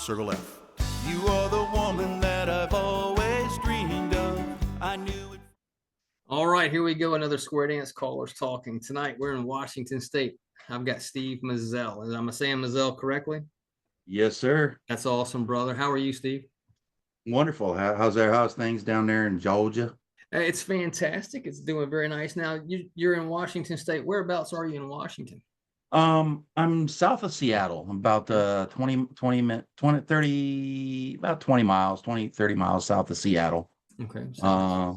Circle F. You are the woman that I've always dreamed of. I knew it. All right, here we go. Another Square Dance Callers Talking. Tonight we're in Washington State. I've got Steve Mazel. Am I saying Mazel correctly? Yes, sir. That's awesome, brother. How are you, Steve? Wonderful. How's things down there in Georgia? It's fantastic. It's doing very nice. Now you're in Washington State. Whereabouts are you in Washington? I'm south of Seattle, about 20 minute 20 30 about 20 miles, 30 miles south of Seattle. Okay. Uh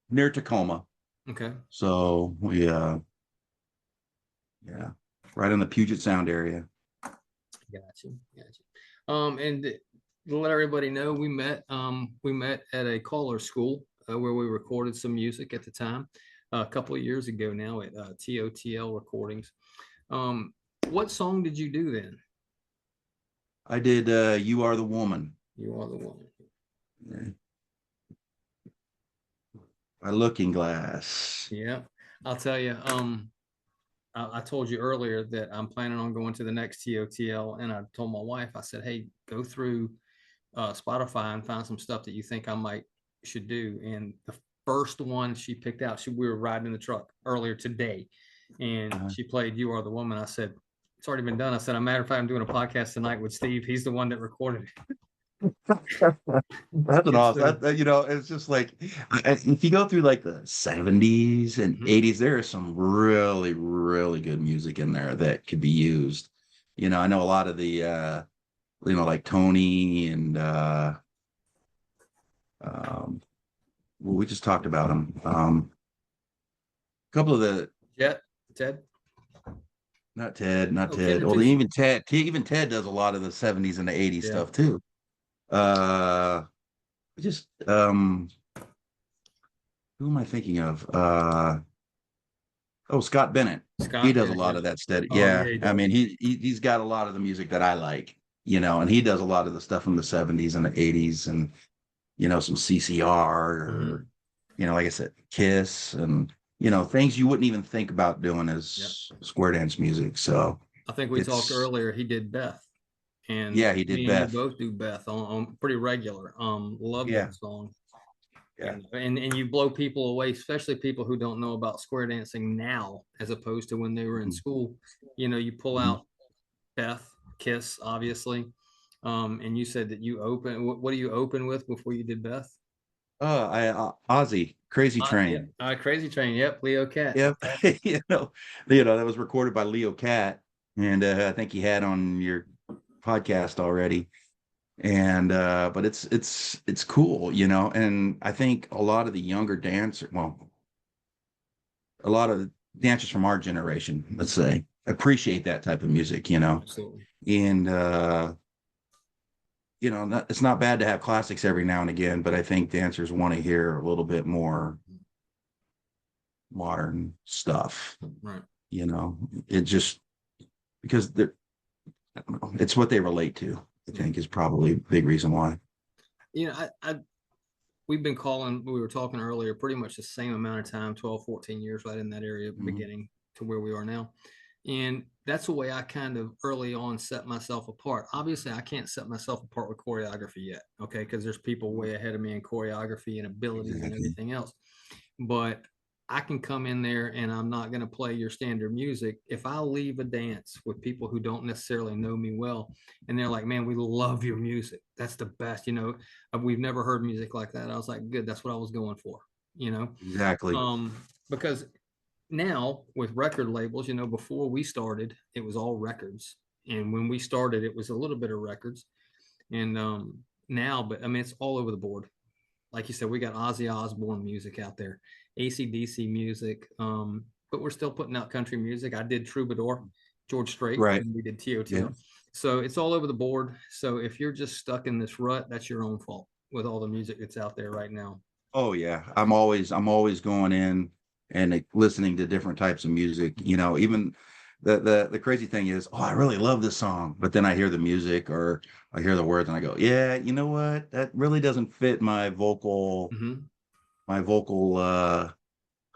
Near Tacoma. Okay. So we yeah, right in the Puget Sound area. Got you. And to let everybody know, we met at a caller school where we recorded some music at the time, a couple of years ago now at TOTL Recordings. What song did you do then? I did You Are the Woman. You Are the Woman. Yeah. By Looking Glass. Yeah. I'll tell you, I told you earlier that I'm planning on going to the next TOTL, and I told my wife, I said, hey, go through Spotify and find some stuff that you think I should do. And the first one she picked out, we were riding in the truck earlier today, and she played You Are the Woman. I said, it's already been done. I said, a matter of fact, I'm doing a podcast tonight with Steve. He's the one that recorded it. That's an awesome. It's just like if you go through like the 70s and 80s, there is some really, really good music in there that could be used. I know a lot of the like Tony and well, we just talked about them. A couple of the Ted. Not Ted. Well, even Ted does a lot of the 70s and the 80s stuff too. Just who am I thinking of? Scott Bennett. He does a lot of that stuff. I mean, he's got a lot of the music that I like, and he does a lot of the stuff from the 70s and the 80s, and some CCR or like I said, Kiss, and things you wouldn't even think about doing as square dance music. So I think we talked earlier. He did Beth. And yeah, he did Beth. You both do Beth on pretty regular. Love that song. Yeah. And you blow people away, especially people who don't know about square dancing now, as opposed to when they were in school. You pull out Beth, Kiss, obviously. And you said that you open. What do you open with before you did Beth? Ozzy, Crazy Train. Crazy Train. Yep, Leo Cat. Yep. That was recorded by Leo Cat, and I think he had on your podcast already. And but it's cool, and I think a lot of the younger dancers, a lot of dancers from our generation, let's say, appreciate that type of music, Absolutely. And it's not bad to have classics every now and again, but I think dancers want to hear a little bit more modern stuff. Right. It just because it's what they relate to, I think, is probably a big reason why. We've been calling, we were talking earlier, pretty much the same amount of time, 12, 14 years, right in that area, beginning to where we are now. And that's the way I kind of early on set myself apart. Obviously, I can't set myself apart with choreography yet, okay? Because there's people way ahead of me in choreography and abilities and everything else. But I can come in there and I'm not going to play your standard music. If I leave a dance with people who don't necessarily know me well, and they're like, man, we love your music. That's the best. We've never heard music like that. I was like, good. That's what I was going for, Exactly. Because now with record labels, before we started, it was all records. And when we started, it was a little bit of records. And now, but I mean, it's all over the board. Like you said, we got Ozzy Osbourne music out there, AC/DC music, but we're still putting out country music. I did Troubadour, George Strait, right. And we did TOTL. So it's all over the board. So if you're just stuck in this rut, that's your own fault with all the music that's out there right now. Oh yeah, I'm always going in and listening to different types of music. Even the crazy thing is, I really love this song, but then I hear the music or I hear the words and I go, yeah, you know what? That really doesn't fit my vocal,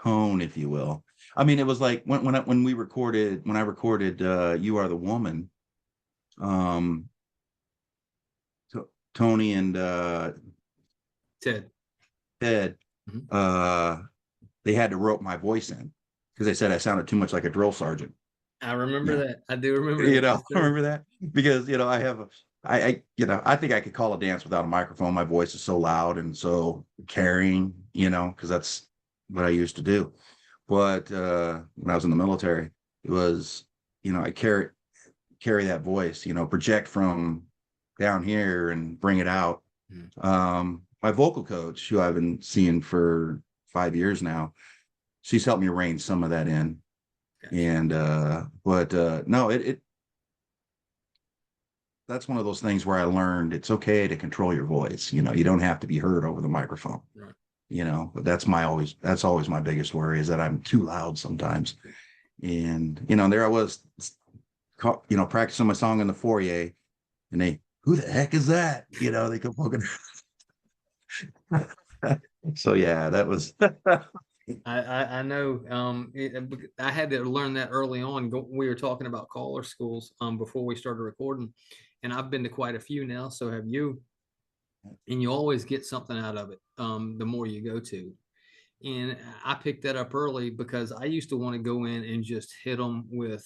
tone, if you will. I mean, it was like when I recorded You Are the Woman. Tony and Ted. Ted, they had to rope my voice in because they said I sounded too much like a drill sergeant. I remember that. I do remember You that. know, Yes, sir. remember that? Because, you know, I think I could call a dance without a microphone. My voice is so loud and so carrying, you know, because that's what I used to do. But when I was in the military, it was, you know, I carry that voice, you know, project from down here and bring it out. My vocal coach, who I've been seeing for 5 years now, she's helped me rein some of that in. Gotcha. And but no, it that's one of those things where I learned it's okay to control your voice. You know, you don't have to be heard over the microphone. Right. You know, but that's always my biggest worry, is that I'm too loud sometimes. And you know, there I was, you know, practicing my song in the foyer, and who the heck is that? You know, they come poking. So yeah, that was. I know. I had to learn that early on. We were talking about caller schools before we started recording, and I've been to quite a few now. So have you, and you always get something out of it. The more you go to, and I picked that up early because I used to want to go in and just hit them with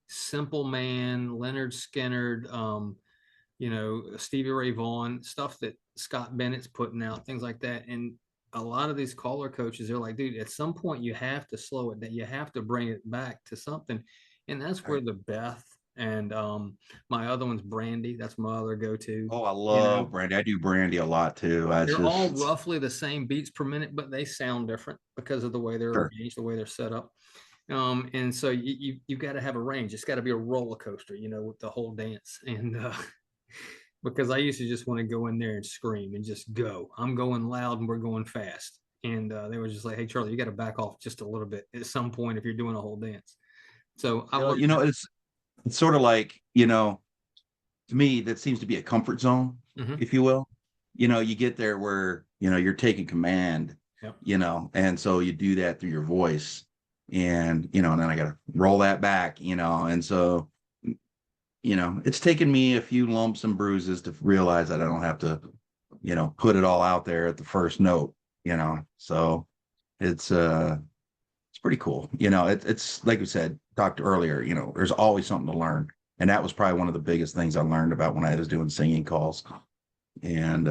Simple Man, Leonard Skinner, you know, Stevie Ray Vaughan, stuff that Scott Bennett's putting out, things like that. And a lot of these caller coaches, they're like, dude, at some point you have to slow it down. You have to bring it back to something. And that's where the Beth and my other one's Brandy. That's my other go-to. Oh, I love Brandy. I do Brandy a lot too. They're all roughly the same beats per minute, but they sound different because of the way they're arranged, the way they're set up. And so you've got to have a range. It's got to be a roller coaster, you know, with the whole dance. And because I used to just want to go in there and scream and just go. I'm going loud and we're going fast. And they were just like, hey, Charlie, you got to back off just a little bit at some point if you're doing a whole dance. So you know, it's sort of like, you know, to me, that seems to be a comfort zone, if you will. You know, you get there where, you know, you're taking command, you know, and so you do that through your voice. And, you know, and then I got to roll that back, you know, and so, you know, it's taken me a few lumps and bruises to realize that I don't have to, you know, put it all out there at the first note, you know. So it's pretty cool. You know, it's like we said, talked earlier, you know, there's always something to learn. And that was probably one of the biggest things I learned about when I was doing singing calls. And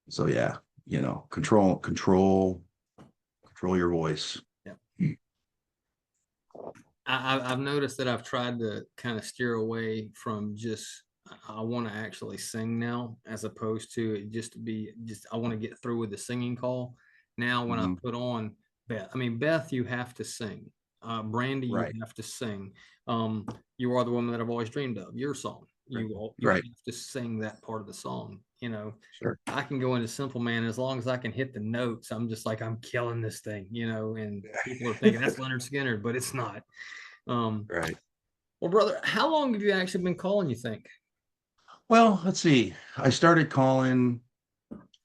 so yeah, you know, control your voice. I've noticed that I've tried to kind of steer away from just, I want to actually sing now, as opposed to it just to be I want to get through with the singing call. Now, when I put on Beth, I mean, Beth, you have to sing. Brandy, you have to sing. You Are the Woman That I've Always Dreamed Of, your song. You have to sing that part of the song. You know, I can go into Simple Man as long as I can hit the notes. I'm just like, I'm killing this thing, you know, and people are thinking that's Leonard Skinner, but it's not. Well, brother, how long have you actually been calling, you think? Well, let's see. I started calling.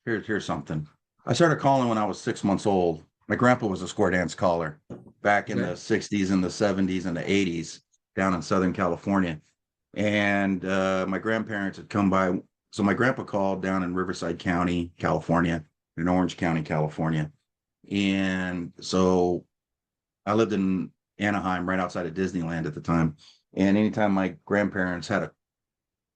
Here's something. I started calling when I was 6 months old. My grandpa was a square dance caller back in the 60s and the 70s and the 80s down in Southern California. And my grandparents had come by. So my grandpa called down in Riverside County, California, in Orange County, California. And so I lived in Anaheim, right outside of Disneyland at the time. And anytime my grandparents had a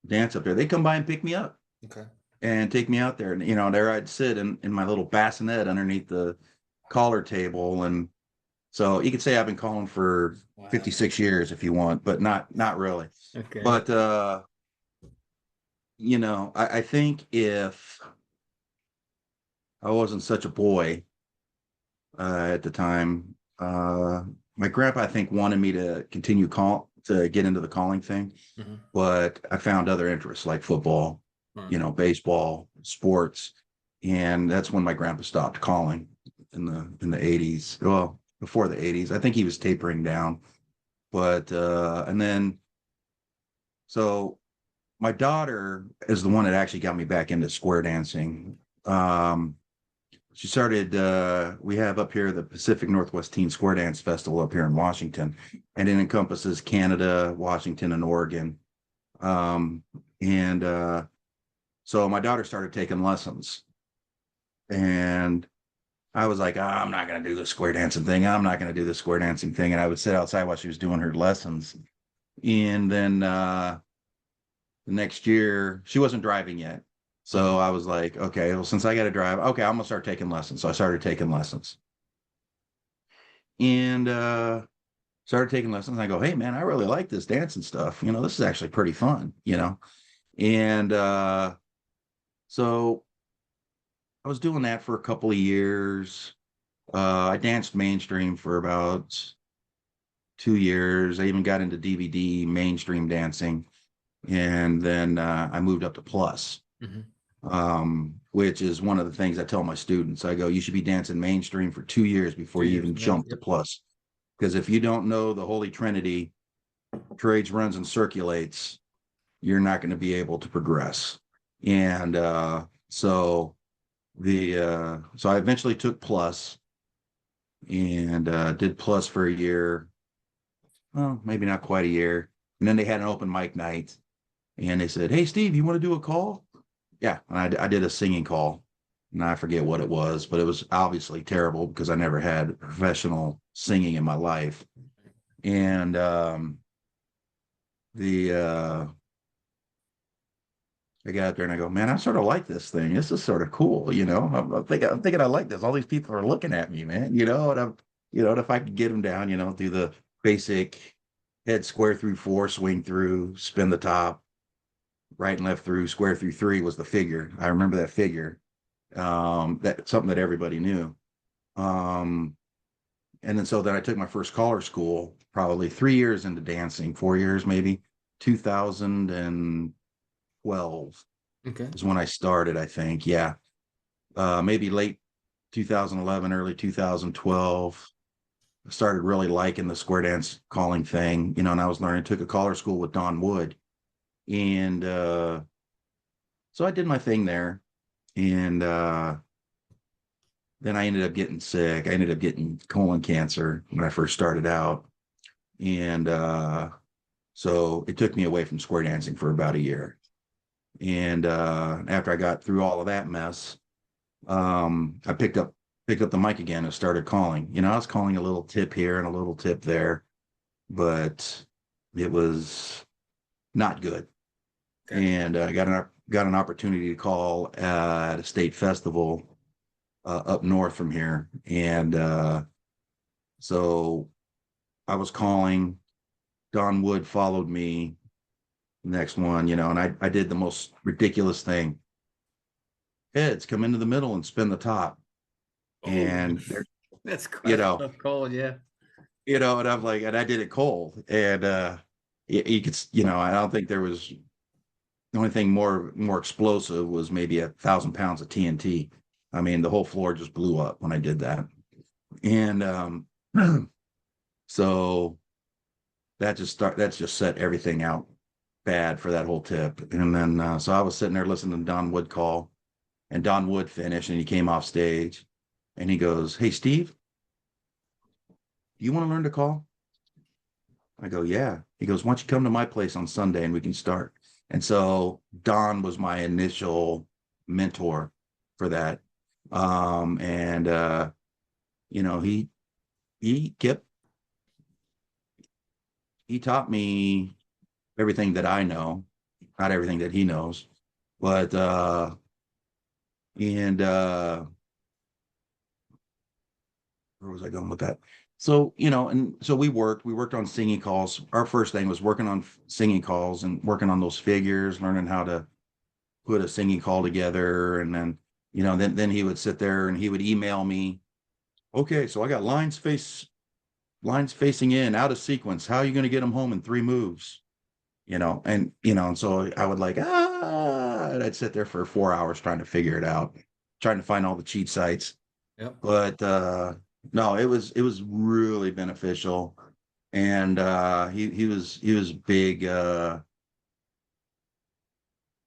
dance up there, they'd come by and pick me up. Okay. And take me out there. And, you know, there I'd sit in my little bassinet underneath the caller table. And so you could say I've been calling for 56 years if you want, but not really. Okay. But, you know, I think if I wasn't such a boy at the time, my grandpa, I think, wanted me to continue to get into the calling thing, but I found other interests like football, you know, baseball, sports, and that's when my grandpa stopped calling in the 80s. Well, before the 80s, I think he was tapering down, but and then so my daughter is the one that actually got me back into square dancing. She started, we have up here the Pacific Northwest Teen Square Dance Festival up here in Washington, and it encompasses Canada, Washington, and Oregon. And So my daughter started taking lessons, and I was like, I'm not going to do the square dancing thing. I'm not going to do the square dancing thing. And I would sit outside while she was doing her lessons. And then the next year, she wasn't driving yet. So I was like, okay, well, since I got to drive, okay, I'm going to start taking lessons. So I started taking lessons. And started taking lessons. I go, hey, man, I really like this dancing stuff. This is actually pretty fun. And so I was doing that for a couple of years. I danced mainstream for about 2 years. I even got into DVD mainstream dancing. And then I moved up to plus, which is one of the things I tell my students. I go, you should be dancing mainstream for 2 years before you even jump to plus. Because if you don't know the Holy Trinity, trades, runs, and circulates, you're not going to be able to progress. And so I eventually took plus and did plus for a year. Well, maybe not quite a year. And then they had an open mic night, and they said, hey, Steve, you want to do a call? Yeah. And I did a singing call, and I forget what it was, but it was obviously terrible because I never had professional singing in my life. And I got out there and I go, man, I sort of like this thing. This is sort of cool, I'm thinking I like this. All these people are looking at me, man, and if I could get them down, do the basic head square through 4, swing through, spin the top, right and left through, square through 3 was the figure. I remember that figure. That's something that everybody knew. And then I took my first collar school, probably 3 years into dancing, 4 years, maybe 2012 is when I started, I think. Yeah. Maybe late 2011, early 2012. I started really liking the square dance calling thing, and I was learning, took a collar school with Don Wood. And so I did my thing there. And then I ended up getting sick. I ended up getting colon cancer when I first started out. And so it took me away from square dancing for about a year. And after I got through all of that mess, I picked up the mic again and started calling. I was calling a little tip here and a little tip there, but it was not good. Gotcha. And I got an opportunity to call at a state festival up north from here. And so I was calling. Don Wood followed me. Next one, and I did the most ridiculous thing. Heads, come into the middle and spin the top. Oh, and that's quite a tough call, yeah. And I'm like, and I did it cold. And you could, I don't think there was, the only thing more explosive was maybe 1,000 pounds of TNT. I mean, the whole floor just blew up when I did that. And so that just set everything out bad for that whole tip. And then so I was sitting there listening to Don Wood call, and Don Wood finished, and he came off stage and he goes, hey, Steve, do you want to learn to call? I go, yeah. He goes, why don't you come to my place on Sunday and we can start? And so Don was my initial mentor for that. He taught me everything that I know, not everything that he knows, but where was I going with that? So, and so we worked on singing calls. Our first thing was working on singing calls and working on those figures, learning how to put a singing call together. And then, then he would sit there and he would email me, okay, so I got lines facing in, out of sequence. How are you going to get them home in 3 moves? And so I would and I'd sit there for 4 hours trying to figure it out, trying to find all the cheat sites. Yep. But no, it was really beneficial. And he was big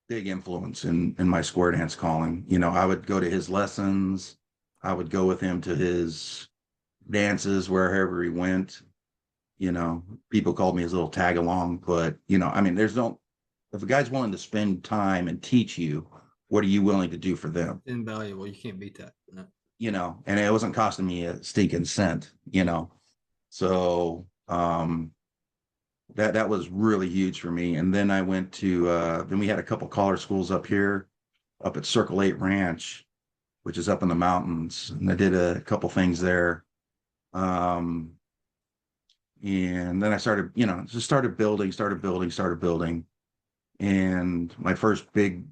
influence in my square dance calling. I would go to his lessons. I would go with him to his dances wherever he went. People called me his little tag along, but I mean, if a guy's willing to spend time and teach you, what are you willing to do for them? Invaluable. You can't beat that. No. You know, and it wasn't costing me a stinking cent, you know. So that was really huge for me. And then I went to then we had a couple collar schools up here, up at Circle 8 Ranch, which is up in the mountains. And I did a couple things there. And then I started, you know, just started building. And my first big,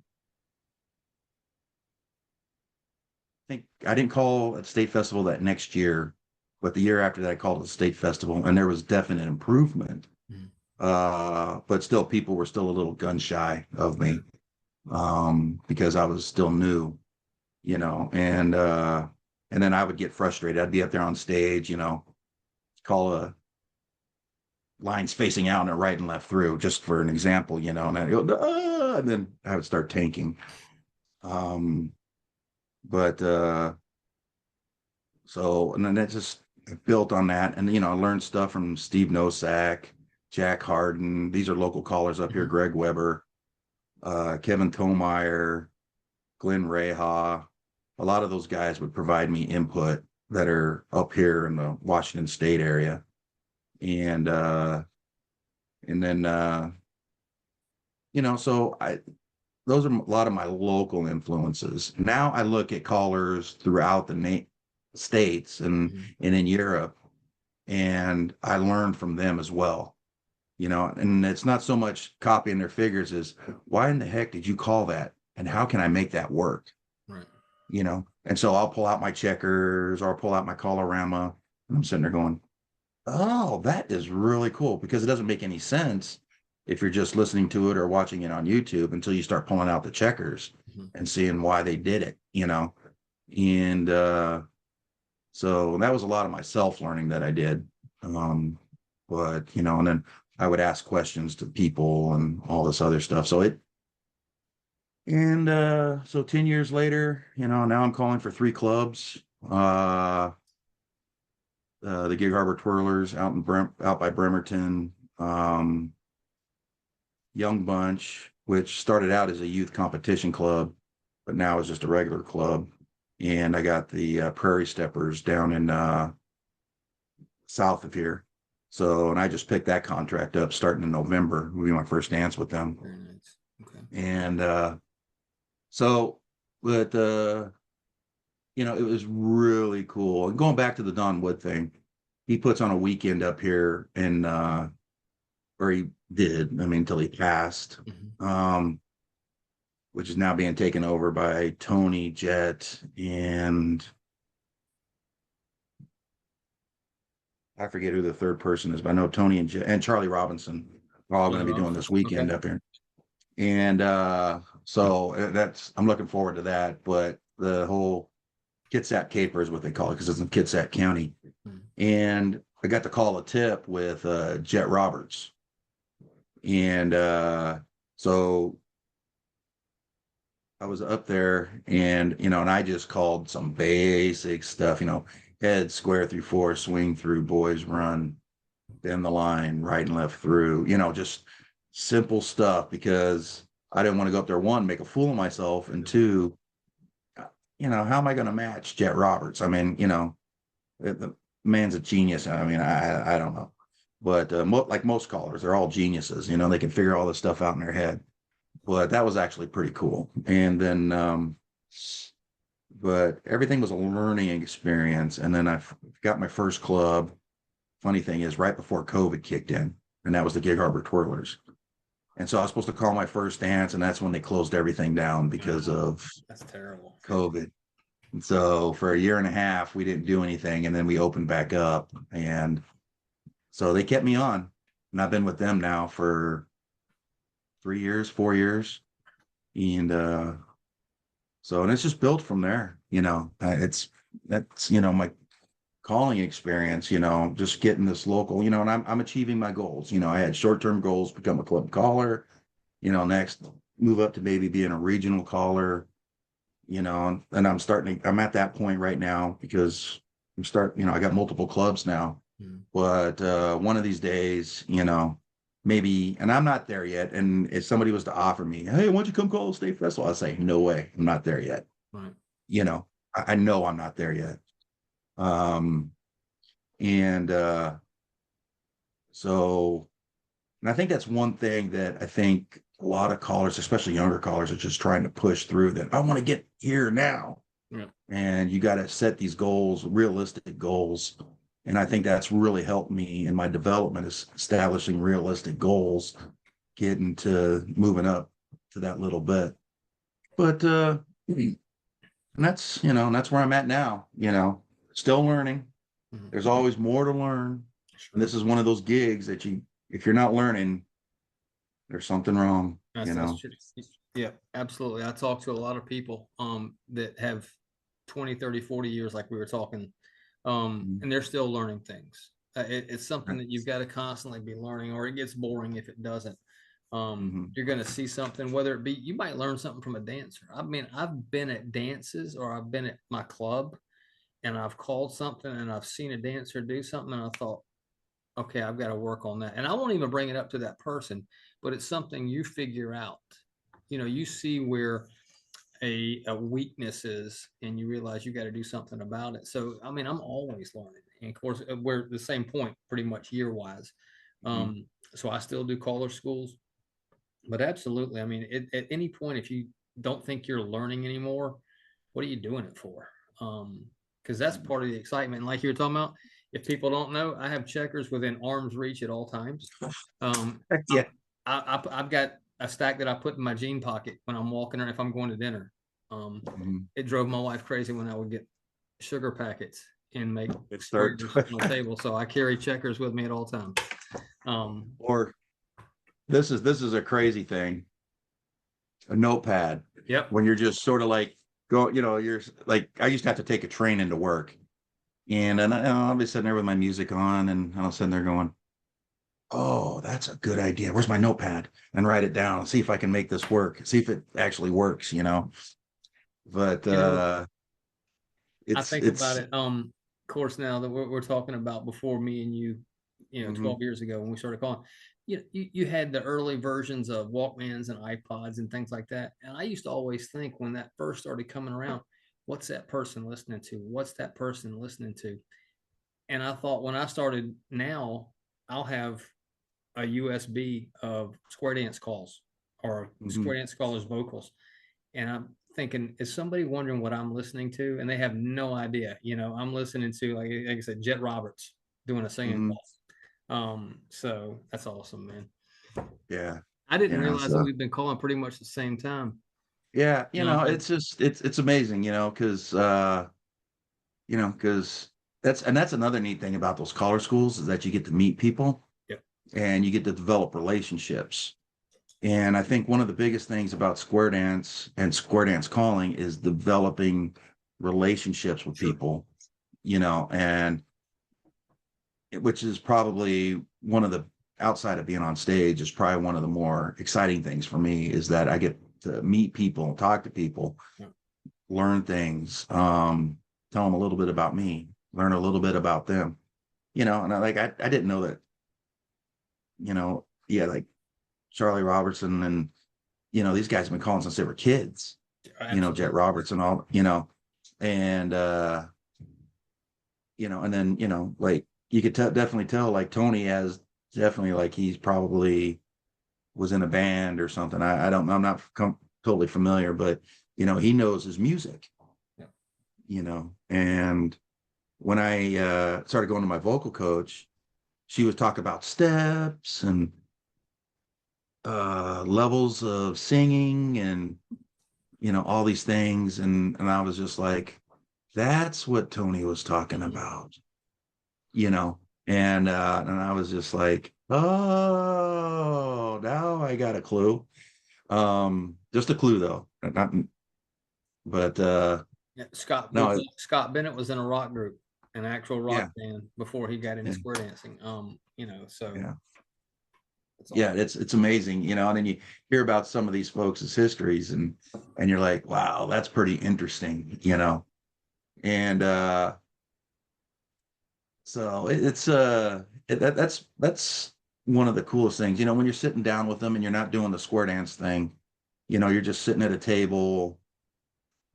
I think I didn't call at state festival that next year, but the year after that I called it a state festival, and there was definite improvement. Mhm. But still people were still a little gun shy of me, because I was still new, you know, and then I would get frustrated. I'd be up there on stage, you know, call a lines facing out and a right and left through, just for an example, you know, and I'd go, "Ah," and then I would start tanking. Um, but so, and then it just built on that. And, you know, I learned stuff from Steve Nosak, Jack Harden. These are local callers up here, Mhm. Greg Weber, Kevin Tomeyer, Glenn Reha. A lot of those guys would provide me input that are up here in the Washington State area. And then you know, so I those are a lot of my local influences. Now I look at callers throughout the states Mhm. and in Europe, and I learn from them as well. You know, and it's not so much copying their figures as why in the heck did you call that, and how can I make that work? Right. You know, and so I'll pull out my checkers or I'll pull out my colorama, and I'm sitting there going, oh, that is really cool, because it doesn't make any sense if you're just listening to it or watching it on YouTube until you start pulling out the checkers Mhm. and seeing why they did it, you know. And so that was a lot of my self-learning that I did. But you know, and then I would ask questions to people and all this other stuff. So 10 years later, you know, now I'm calling for 3 clubs. The Gig Harbor Twirlers out out by Bremerton, Young Bunch, which started out as a youth competition club, but now is just a regular club. And I got the Prairie Steppers down in south of here. So, and I just picked that contract up starting in November. Will be my first dance with them. Very nice. Okay. And so, but you know, it was really cool. And going back to the Don Wood thing, he puts on a weekend up here in or he did, I mean, until he passed, Mhm. which is now being taken over by Tony Jett and I forget who the third person is, but I know Tony and Jett and Charlie Robinson are all going to Charlie be doing Robinson. this weekend Okay. up here. And so that's, I'm looking forward to that. But the whole Kitsap Caper is what they call it, because it's in Kitsap County. Mhm. And I got to call a tip with Jet Roberts. And so I was up there and, you know, and I just called some basic stuff, you know, head square through four, swing through, boys run, bend the line, right and left through, you know, just simple stuff, because I didn't want to go up there, one, make a fool of myself, and two, you know, how am I going to match Jet Roberts? I mean, you know, the man's a genius. I mean, I don't know. But like most callers, they're all geniuses, you know, they can figure all this stuff out in their head. But that was actually pretty cool. And then but everything was a learning experience. And then I got my first club. Funny thing is, right before COVID kicked in, and that was the Gig Harbor Twirlers. And so I was supposed to call my first dance, and that's when they closed everything down because of That's terrible. COVID. And so for a year and a half, we didn't do anything, and then we opened back up. And so they kept me on, and I've been with them now for 3 years, 4 years. And so, and it's just built from there, you know. That's, you know, my calling experience, you know, just getting this local, you know, and I'm achieving my goals. You know, I had short-term goals, become a club caller, you know, next move up to maybe being a regional caller, you know, and I'm at that point right now, because you know, I got multiple clubs now. Mhm. But one of these days, you know, maybe, and I'm not there yet. And if somebody was to offer me, hey, why don't you come call the state festival? I'd say, no way, I'm not there yet. Right. I know I'm not there yet. Um, and so, and I think that's one thing that I think a lot of callers, especially younger callers, are just trying to push through, that I want to get here now. Yeah. And you got to set these goals, realistic goals. And I think that's really helped me in my development, is establishing realistic goals, getting to moving up to that little bit. But and that's where I'm at now, still learning. There's always more to learn. And this is one of those gigs that if you're not learning, there's something wrong, That's true. Yeah, absolutely. I talk to a lot of people that have 20, 30, 40 years, like we were talking, and they're still learning things. It's something that you've got to constantly be learning, or it gets boring if it doesn't. You're going to see something, whether it be, you might learn something from a dancer. I mean, I've been at dances, or I've been at my club, and I've called something and I've seen a dancer do something, and I thought, okay, I've got to work on that. And I won't even bring it up to that person, but it's something you figure out. You see where a weakness is, and you realize you got to do something about it. So, I mean, I'm always learning. And of course, we're at the same point pretty much year wise. So I still do caller schools, but absolutely. I mean, at any point, if you don't think you're learning anymore, what are you doing it for? Because that's part of the excitement. And like you were talking about, if people don't know, I have checkers within arm's reach at all times. Yeah. I've got a stack that I put in my jean pocket when I'm walking, or if I'm going to dinner. It drove my wife crazy when I would get sugar packets and make squares on the table. So I carry checkers with me at all times. Or this is a crazy thing. A notepad. Yep. When you're just sort of like you're like, I used to have to take a train into work, and I'll be sitting there with my music on, and I'll sitting there going, oh, that's a good idea. Where's my notepad? And write it down. See if I can make this work. See if it actually works, But I think about it. Of course, now that we're talking about before me and you, 12 years ago when we started calling, you had the early versions of Walkmans and iPods and things like that. And I used to always think, when that first started coming around, what's that person listening to? What's that person listening to? And I thought, when I started, now I'll have a USB of Square Dance calls, or Square Dance callers vocals. And I'm thinking, is somebody wondering what I'm listening to? And they have no idea. I'm listening to, like I said, Jet Roberts doing a singing call. So that's awesome, man. Yeah. I didn't realize that we've been calling pretty much the same time. Yeah. It's just, it's amazing, because that's another neat thing about those caller schools, is that you get to meet people. Yep. And you get to develop relationships. And I think one of the biggest things about Square Dance and Square Dance calling is developing relationships with people, and which is probably one of the, outside of being on stage, is probably one of the more exciting things for me, is that I get to meet people, talk to people, learn things, tell them a little bit about me, learn a little bit about them, and I didn't know that, like Charlie Robertson and, these guys have been calling since they were kids, Jet Roberts and all, and, and then, like, you could definitely tell, like, Tony has definitely, like, he's probably was in a band or something. I'm not totally familiar, but, he knows his music, and when I started going to my vocal coach, she would talk about steps and levels of singing and, all these things. And I was just like, that's what Tony was talking about, and I was just like, oh, now I got a clue. Just a clue though. But Scott Bennett was in a rock group, an actual rock band, before he got into square dancing. So yeah, it's amazing, and then you hear about some of these folks' histories, and you're like, wow, that's pretty interesting, and so it's that's one of the coolest things, you know, when you're sitting down with them and you're not doing the square dance thing, you know, you're just sitting at a table,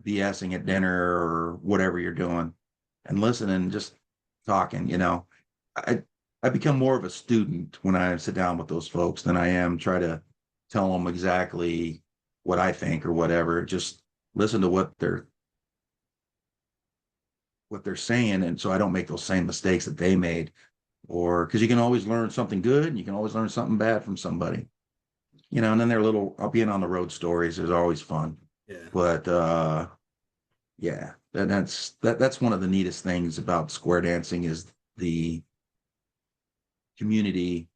BSing at dinner or whatever you're doing and listening, just talking, you know. I I become more of a student when I sit down with those folks than I am try to tell them exactly what I think or whatever. Just listen to what they're saying, and so I don't make those same mistakes that they made. Or because you can always learn something good, and you can always learn something bad from somebody, you know. And then their little being on the road stories is always fun. Yeah. But yeah, that's one of the neatest things about square dancing is the community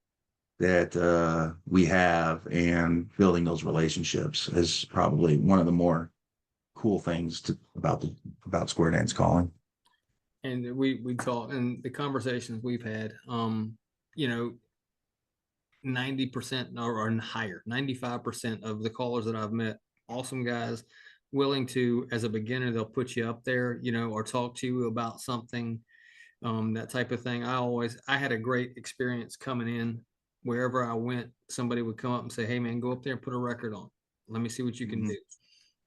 that we have, and building those relationships is probably one of the more cool things about square dance calling. And we talk, and the conversations we've had, you know, 90% or higher, 95% of the callers that I've met, awesome guys, willing to, as a beginner, they'll put you up there, you know, or talk to you about something, that type of thing. I had a great experience coming in. Wherever I went, somebody would come up and say, "Hey man, go up there and put a record on. Let me see what you can Mhm. do."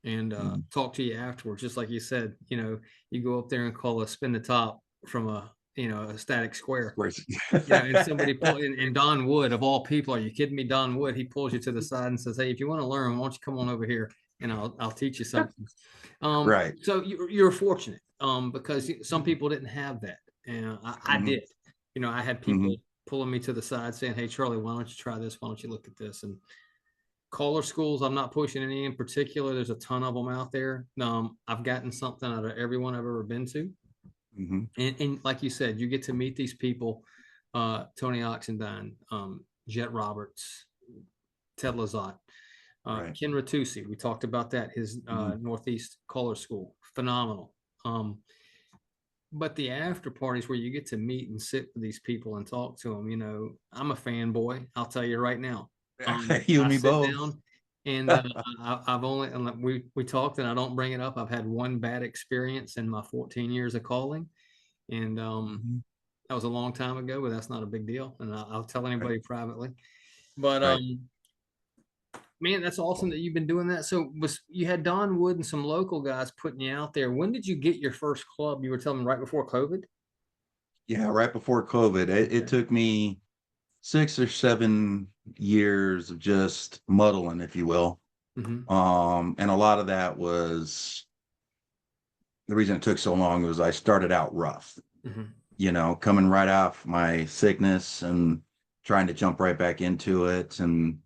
And Mhm. talk to you afterwards. Just like you said, you know, you go up there and call a spin the top from a, you know, a static square, Where's- you know, and somebody and Don Wood, of all people, are you kidding me? Don Wood, he pulls you to the side and says, "Hey, if you want to learn, why don't you come on over here and I'll teach you something." Right. So you're fortunate, because some people didn't have that, and I Mhm. did. You know, I had people Mhm. pulling me to the side saying, "Hey, Charlie, why don't you try this? Why don't you look at this?" And caller schools, I'm not pushing any in particular. There's a ton of them out there. I've gotten something out of everyone I've ever been to. Mhm. And like you said, you get to meet these people, Tony Oxendine, Jet Roberts, Ted Lazat, Right. Ken Ratusi. We talked about that. His Mhm. Northeast Caller School, phenomenal. But the after parties where you get to meet and sit with these people and talk to them, you know, I'm a fanboy. I'll tell you right now. You and I me sit both. down and I've only, and we talked, and I don't bring it up. I've had one bad experience in my 14 years of calling, and Mhm. that was a long time ago, but that's not a big deal. And I'll tell Right. anybody privately. But Right. man, that's awesome that you've been doing that. So was you had Don Wood and some local guys putting you out there. When did you get your first club? You were telling me right before COVID. Yeah, right before COVID. It took me 6 or 7 years of just muddling, if you will. Mm-hmm. And a lot of that was the reason it took so long was I started out rough, Mm-hmm. you know, coming right off my sickness and trying to jump right back into it, and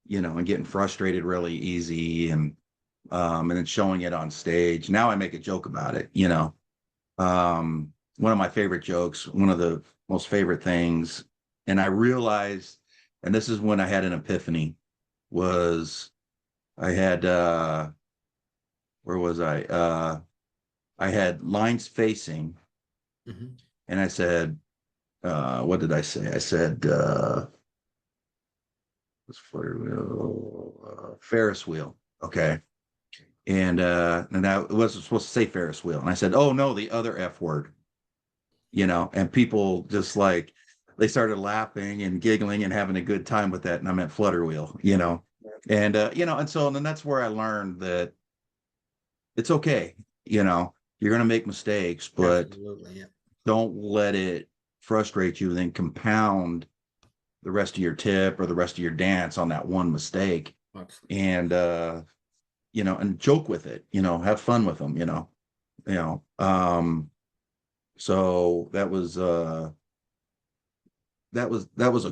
you know, and getting frustrated really easy, and then showing it on stage. Now I make a joke about it, you know. One of my favorite jokes, one of the most favorite things, and I realized, and this is when I had an epiphany, was I had where was I had lines facing, Mm-hmm. and I said, what did I say? I said Ferris wheel. Okay. And I wasn't supposed to say Ferris wheel. And I said, oh no, the other F word, you know, and people just like they started laughing and giggling and having a good time with that. And I meant flutter wheel, you know. And you know, and so and then that's where I learned that it's okay, you know, you're gonna make mistakes, but Absolutely. Yeah. don't let it frustrate you, then compound the rest of your tip or the rest of your dance on that one mistake. Absolutely. And you know, and joke with it, you know, have fun with them, you know. So that was a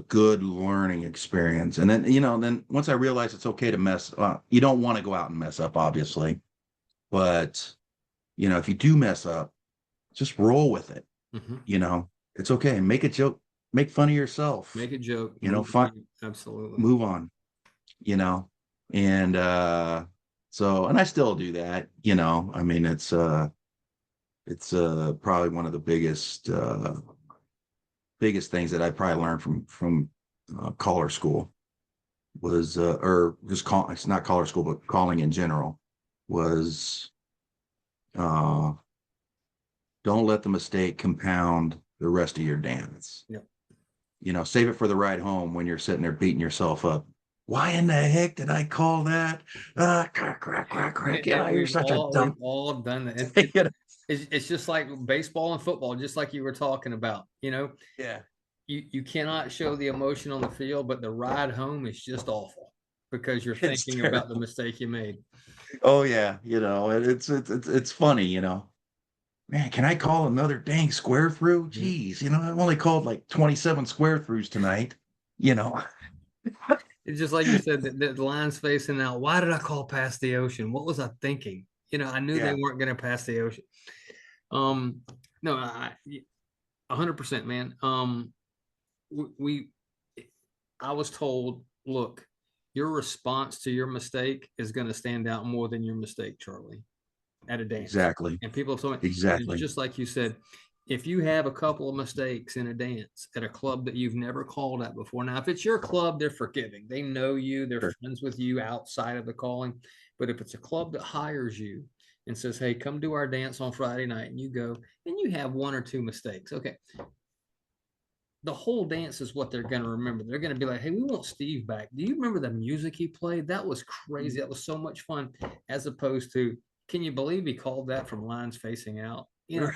good learning experience. And then, you know, then once I realized it's okay to mess up, you don't want to go out and mess up, obviously. But, you know, if you do mess up, just roll with it. Mm-hmm. You know, it's okay. Make a joke, make fun of yourself, Make a joke. you know, Absolutely. move on, you know. And so and I still do that, you know. I mean, it's probably one of the biggest things that I probably learned from caller school was or just call it's not caller school, but calling in general was uh don't let the mistake compound the rest of your dance. Yep. save it for the ride home when you're sitting there beating yourself up. Why in the heck did I call that? Crack, crack, crack, crack. Yeah, you're such a We've dumb. all done that. It's just like baseball and football, just like you were talking about. Yeah, You cannot show the emotion on the field, but the ride home is just awful because you're it's thinking about the terrible. mistake you made. Oh yeah, it's funny. Man, can I call another dang square through? Mhm. Geez, I've only called like 27 square throughs tonight. You know, It's just like you said, the line's facing out. Why did I call past the ocean? What was I thinking? I knew they yeah. weren't going to pass the ocean. Um, no, 100%, man. We, I was told, look, your response to your mistake is going to stand out more than your mistake, Charlie, at a dance. Exactly. And people have told me, and Exactly. just like you said, if you have a couple of mistakes in a dance at a club that you've never called at before, now if it's your club, they're forgiving. They know you, they're Sure. friends with you outside of the calling. But if it's a club that hires you and says, hey, come do our dance on Friday night, and you go and you have one or two mistakes, okay, the whole dance is what they're going to remember. They're going to be like, hey, we want Steve back. Do you remember the music he played? That was crazy. That was so much fun. As opposed to, can you believe he called that from lines facing out? So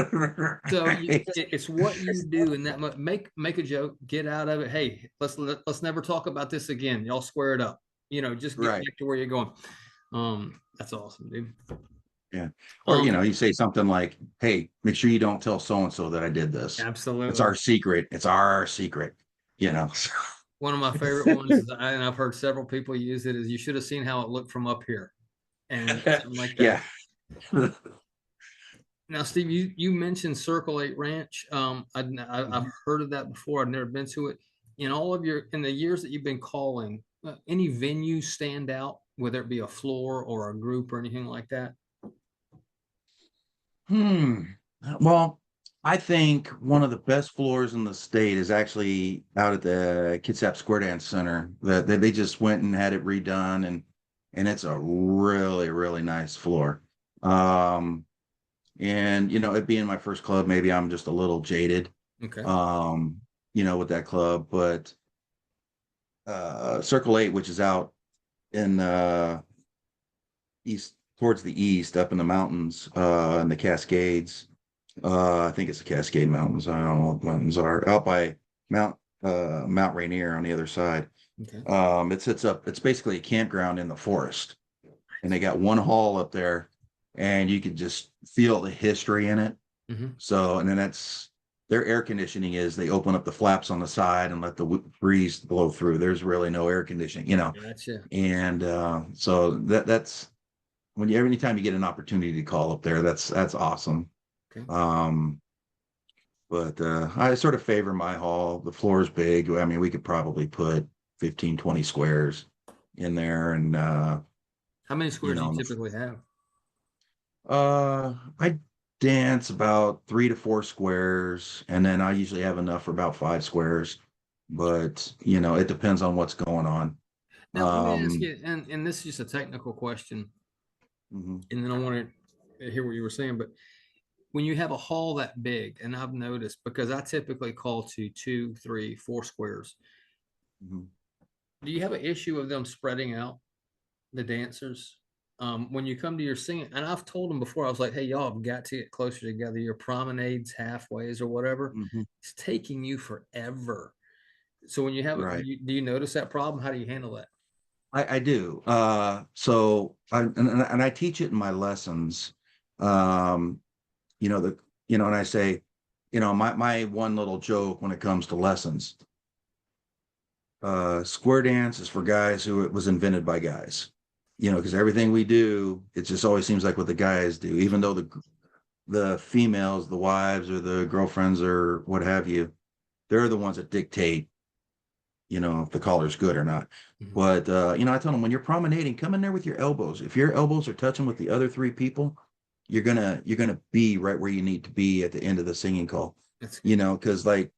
Right. it's what you do, and that make a joke, get out of it. Hey, let's never talk about this again. Y'all square it up. Just get Right. back to where you're going. That's awesome, dude. Yeah. Or, Um, you say something like, hey, make sure you don't tell so and so that I did this. It's absolutely. our secret. It's our secret, you know. One of my favorite ones is, and I've heard several people use it, is you should have seen how it looked from up here, and something like that. Yeah. Now, Steve, you mentioned Circle 8 Ranch. I've heard of that before. I've never been to it. In the years that you've been calling, any venues stand out, whether it be a floor or a group or anything like that? Hmm. Well, I think one of the best floors in the state is actually out at the Kitsap Square Dance Center. That they just went and had it redone, and it's a really, really nice floor. Um, and it being my first club, maybe I'm just a little jaded, Okay. um, with that club. But Circle 8, which is out in east towards the east, up in the mountains, in the Cascades. I think it's the Cascade Mountains. I don't know what the mountains are. Out by Mount Rainier on the other side. Okay. It sits up. It's basically a campground in the forest, and they got one hall up there, and you could just feel the history in it. Mm-hmm. So, and then that's their air conditioning is they open up the flaps on the side and let the breeze blow through. There's really no air conditioning. Gotcha. And so that's anytime you get an opportunity to call up there, that's awesome. Okay. But I sort of favor my hall. The floor is big. I mean, we could probably put 15, 20 squares in there. And, How many squares do you typically have? I dance about 3 to 4 squares, and then I usually have enough for about 5 squares. But, it depends on what's going on. Now, let me ask you, and this is just a technical question, Mhm. and then I want to hear what you were saying, but when you have a hall that big, and I've noticed because I typically call to 2, 3, 4 squares, Mhm. do you have an issue of them spreading out the dancers? When you come to your singing, and I've told them before, I was like, hey, y'all have got to get closer together. Your promenades, halfways, or whatever, Mhm. it's taking you forever. So when you have it, Right. do you notice that problem? How do you handle that? I do. So and I teach it in my lessons. Um, and I say, my one little joke when it comes to lessons, square dance is for guys who it was invented by guys. Because everything we do, it just always seems like what the guys do, even though the females, the wives or the girlfriends or what have you, they're the ones that dictate, if the collar's good or not. Mhm. But I tell them when you're promenading, come in there with your elbows. If your elbows are touching with the other 3 people, you're gonna be right where you need to be at the end of the singing call. That's Because like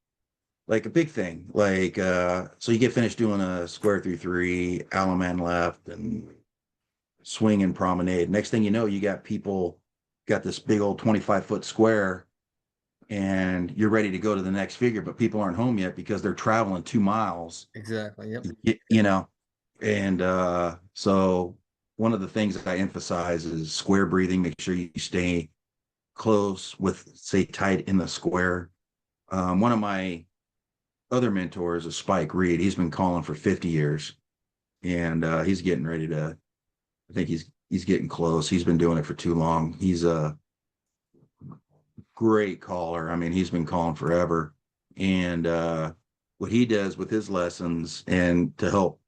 a big thing, like so you get finished doing a square 3-3, Alaman left, and swing and promenade. Next thing you know, you got people got this big old 25-foot square and you're ready to go to the next figure, but people aren't home yet because they're traveling 2 miles. Exactly. Yep. You know, and so one of the things that I emphasize is square breathing. Make sure you stay close with, say, tight in the square. One of my other mentors is Spike Reed. He's been calling for 50 years, and he's getting ready to. I think he's getting close. He's been doing it for too long. He's a great caller. I mean, he's been calling forever, and what he does with his lessons and to help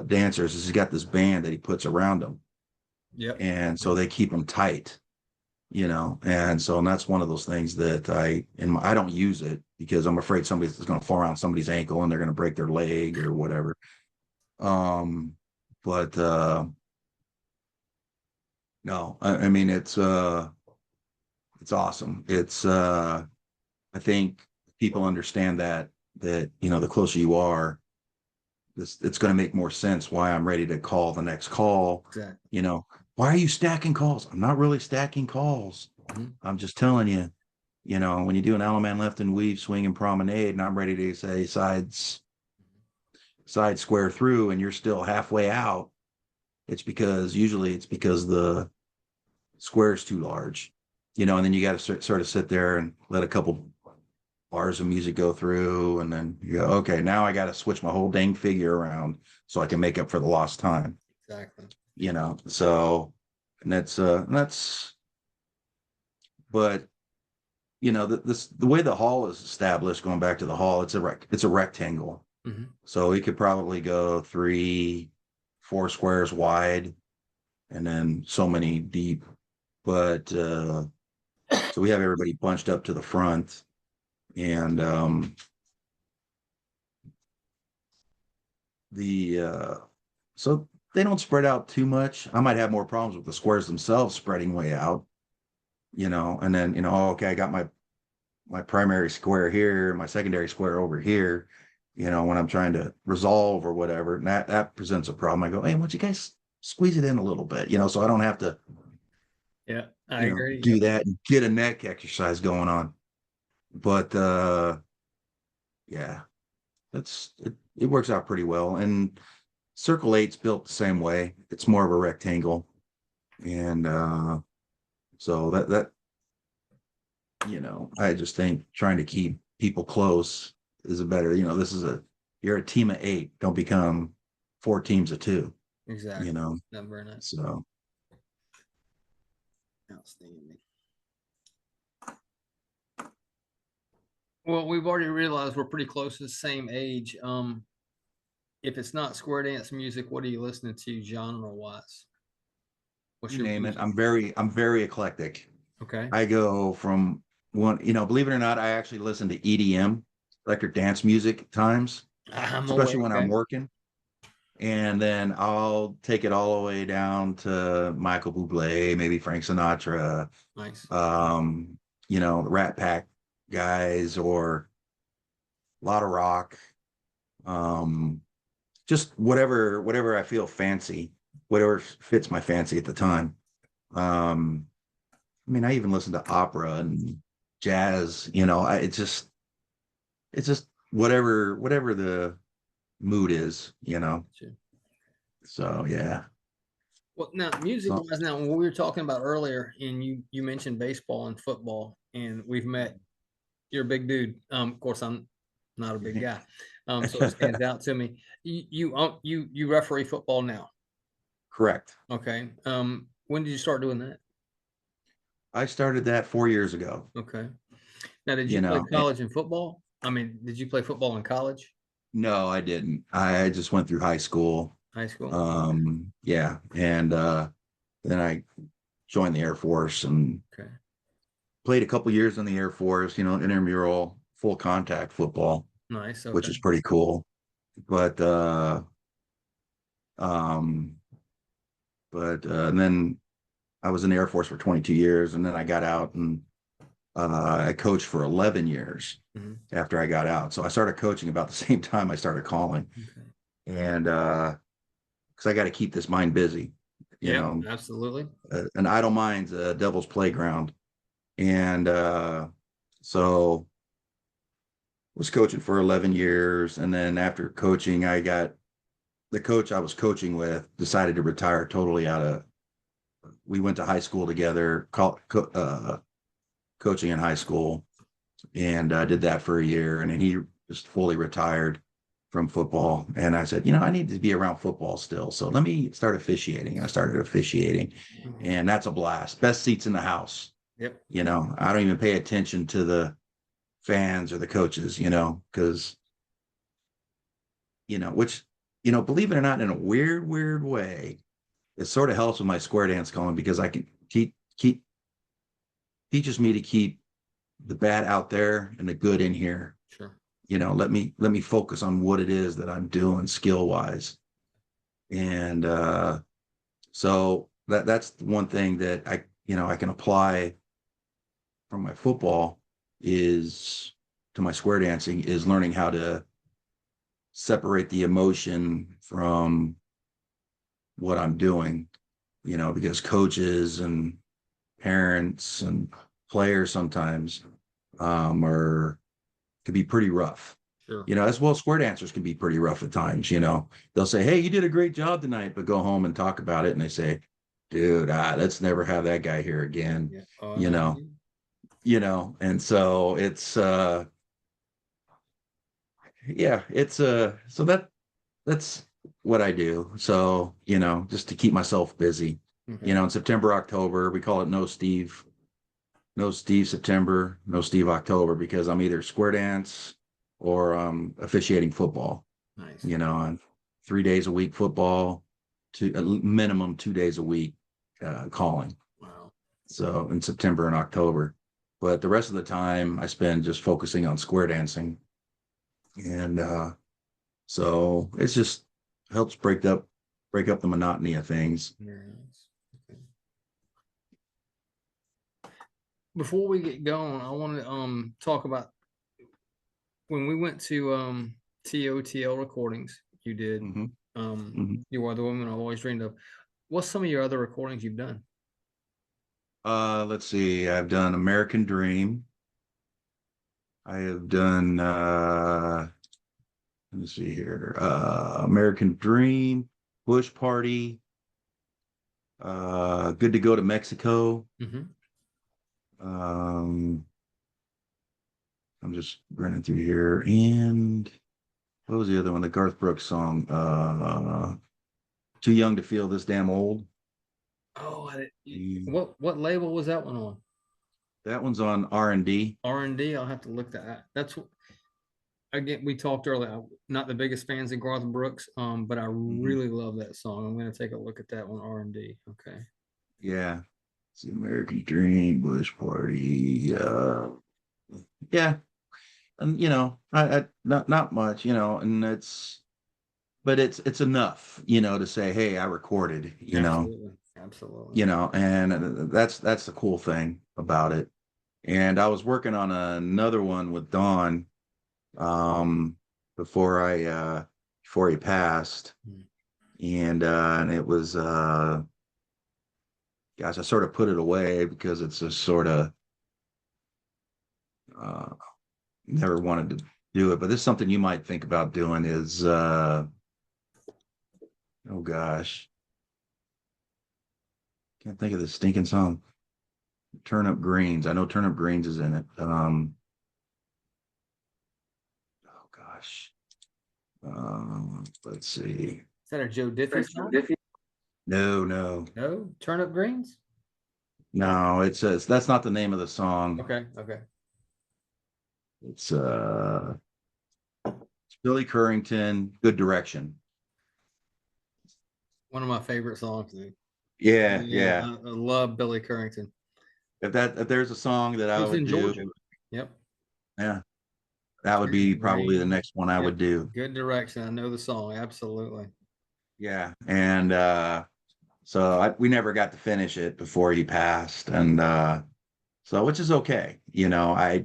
dancers is he's got this band that he puts around them, Yep. and so they keep them tight, and so, and that's one of those things that I don't use it because I'm afraid somebody's going to fall around somebody's ankle and they're going to break their leg or whatever. But no, I mean, it's awesome. I think people understand that the closer you are, it's going to make more sense why I'm ready to call the next call. Exactly. Why are you stacking calls? I'm not really stacking calls. I'm just telling you, when you do an Alaman left and weave, swing and promenade, and I'm ready to say side square through, and you're still halfway out, usually it's because the square is too large, and then you got to sort of sit there and let a couple bars of music go through, and then you go, okay, now I got to switch my whole dang figure around so I can make up for the lost time. Exactly. So, and but the way the hall is established, going back to the hall, it's a rectangle. Mm-hmm. So we could probably go 3-4 squares wide and then so many deep, but so we have everybody bunched up to the front, and so they don't spread out too much. I might have more problems with the squares themselves spreading way out, and then, oh, okay, I got my primary square here, my secondary square over here, when I'm trying to resolve or whatever, and that presents a problem. I go, hey, why don't you guys squeeze it in a little bit, so I don't have to, Yeah, I agree. do that and get a neck exercise going on. But yeah, it works out pretty well. And Circle 8's built the same way. It's more of a rectangle. And so that I just think trying to keep people close is a better, you're a team of 8. Don't become 4 teams of 2. Exactly. That's very nice. So Outstanding. Well, we've already realized we're pretty close to the same age. If it's not square dance music, what are you listening to genre wise? What's you your name it. music? I'm very eclectic. Okay. I go from one, believe it or not, I actually listen to EDM, electric dance music at times, especially when I'm working. And then I'll take it all the way down to Michael Bublé, maybe Frank Sinatra, Nice. The Rat Pack guys, or a lot of rock. Just whatever I feel fancy, whatever fits my fancy at the time. I mean, I even listen to opera and jazz, it's just whatever the mood is, Sure. So yeah. Well, now music wise, now when we were talking about earlier, and you mentioned baseball and football, and we've met. You're a big dude. Of course, I'm not a big guy, so it stands out to me. You referee football now. Correct. Okay. When did you start doing that? I started that 4 years ago. Okay. Now, did you play college in football? I mean, did you play football in college? No, I didn't. I just went through high school. High school. Yeah, and then I joined the Air Force and played a couple years in the Air Force. Intramural, full contact football. Nice. Okay. Which is pretty cool. But and then I was in the Air Force for 22 years, and then I got out and I coached for 11 years after I got out. So I started coaching about the same time I started calling. And because I got to keep this mind busy, absolutely. An idle mind's a devil's playground. And So was coaching for 11 years. And then after coaching, I got the coach I was coaching with decided to retire totally out of, we went to high school together, coaching in high school, and did that for a year. And then he just fully retired from football. And I said, I need to be around football still. So let me start officiating. I started officiating, and that's a blast. Best seats in the house. Yep. I don't even pay attention to the fans or the coaches, because, which, believe it or not, in a weird way, it sort of helps with my square dance going, because I can teaches me to keep the bad out there and the good in here. Sure. Let me focus on what it is that I'm doing skill wise. And so that's one thing that I can apply from my football is to my square dancing, is learning how to separate the emotion from what I'm doing, because coaches and parents and players sometimes could be pretty rough. Sure. As well, square dancers can be pretty rough at times. They'll say, "Hey, you did a great job tonight," but go home and talk about it, and they say, "Dude, let's never have that guy here again." Yeah. Oh, And so it's so that's what I do. So, just to keep myself busy. okay. In September, October, we call it No Steve September, No Steve October, because I'm either square dance or officiating football. Nice. On 3 days a week football, to a minimum 2 days a week calling. Wow. So in September and October, but the rest of the time I spend just focusing on square dancing, and so it's just helps break up the monotony of things. Very nice. Okay. Before we get going, I want to talk about when we went to TOTL recordings. You did You Are the Woman I've Always Dreamed of. What's some of your other recordings you've done? Let's see. I've done American Dream. I have done let me see here. American Dream, Bush Party, Good to Go to Mexico. I'm just running through here. And what was the other one? The Garth Brooks song, Too Young to Feel This Damn Old. Oh, what label was that one on? That one's on R&D. R&D. I'll have to look that. That's what, again, we talked earlier. I'm not the biggest fans of Garth Brooks, but I really love that song. I'm going to take a look at that one. R&D. Okay. Yeah. It's the American Dream, Bush Party. Yeah. And I not much, and but it's enough, to say, hey, I recorded, Absolutely. And that's the cool thing about it. And I was working on another one with Don before he passed. And it was gosh, I sort of put it away because it's just sort of never wanted to do it. But this is something you might think about doing is oh gosh, can't think of the stinking song. Turnip Greens. I know Turnip Greens is in it. Oh gosh. Let's see. Is that a Joe Diffie song? No. No, Turnip Greens. No, it says that's not the name of the song. Okay. It's Billy Currington, Good Direction. One of my favorite songs, dude. Yeah. I love Billy Currington. If there's a song that I would do, Georgia. Yep. Yeah, that would be probably the next one I would do. Good Direction. I know the song. Absolutely. Yeah. And so we never got to finish it before he passed. And so, which is okay. I